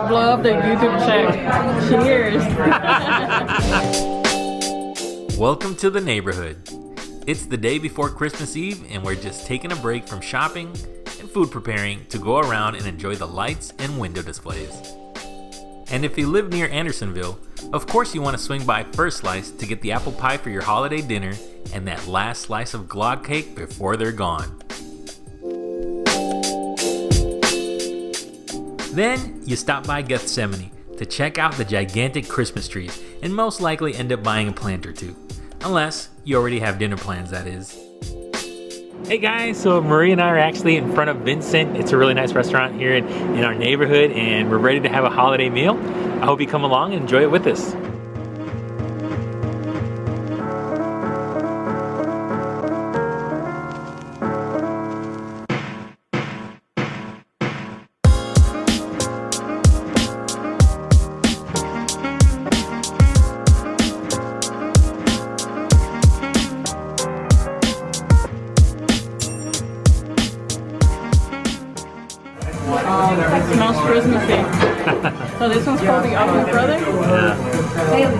blow up their YouTube check. Cheers. Welcome to the neighborhood. It's the day before Christmas Eve and we're just taking a break from shopping and food preparing to go around and enjoy the lights and window displays. And if you live near Andersonville, of course you want to swing by First Slice to get the apple pie for your holiday dinner and that last slice of glog cake before they're gone. Then you stop by Gethsemane to check out the gigantic Christmas trees and most likely end up buying a plant or two. Unless you already have dinner plans, that is. Hey guys, so Marie and I are actually in front of Vincent. It's a really nice restaurant here in our neighborhood and we're ready to have a holiday meal. I hope you come along and enjoy it with us. It smells Christmassy. So this one's called the Unported Brother? Yeah.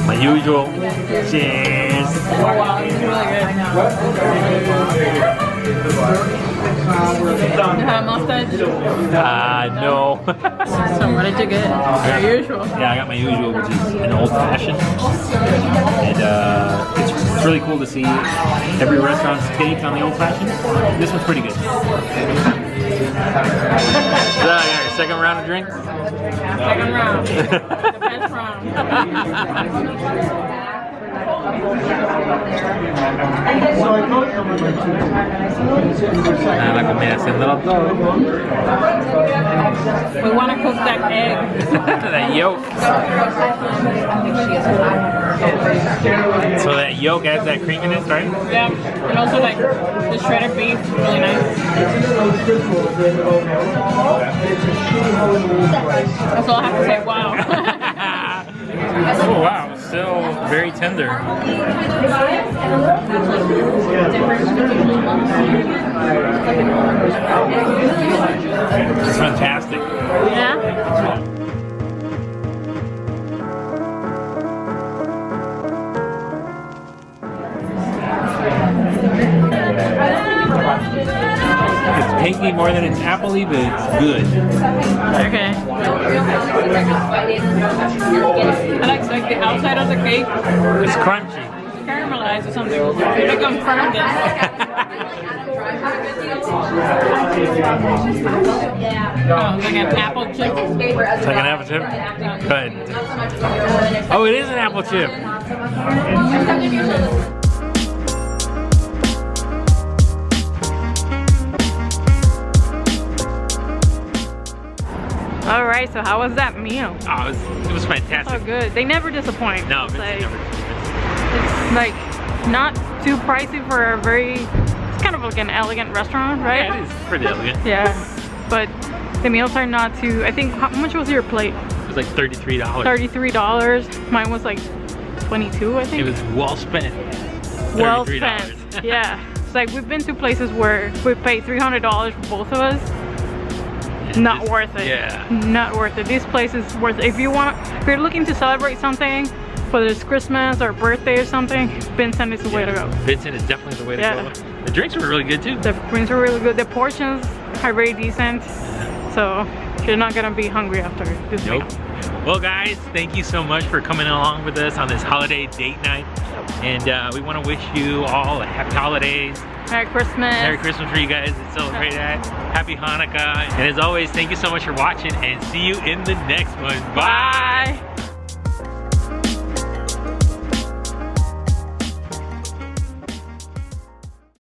My usual. Cheers. Oh wow, this is really good. You have mustache? No. So what did you get? Your usual? Yeah, I got my usual, which is an old fashioned. And it's really cool to see every restaurant's take on the old fashioned. This one's pretty good. So, yeah, your second round of drinks? Second round. The best round. La comida haciéndolo todo. We want to cook that egg. That yolk. So that yolk adds that creaminess, right? Yeah, and also like the shredded beef, really nice. That's all I have to say, wow. Oh wow, still very tender. It's fantastic. Yeah? It's pinky more than it's appley, but it's good. Okay. I like the outside of the cake. It's crunchy. Caramelized or something. They confirmed it. Oh, like an apple chip. It's like an apple chip? Good. Oh, it is an apple chip. All right, so how was that meal? Oh, it was fantastic. So good. They never disappoint. No, it's Vincent never. It's like not too pricey for a it's kind of like an elegant restaurant, right? Yeah, it is pretty elegant. Yeah, but the meals are not too, I think, how much was your plate? It was like $33. $33. Mine was like 22, I think. It was well spent. Well spent. Yeah. It's like we've been to places where we paid $300 for both of us. Not worth it. Yeah. Not worth it. This place is worth it. If you're looking to celebrate something, whether it's Christmas or birthday or something, Vincent is the way to go. Vincent is definitely the way to go. The drinks were really good too. The drinks are really good. The portions are very decent. So you're not gonna be hungry after this meal. Well guys, thank you so much for coming along with us on this holiday date night. And we want to wish you all a happy holidays. Merry Christmas. Merry Christmas for you guys that celebrate that. Happy Hanukkah. And as always, thank you so much for watching and see you in the next one. Bye.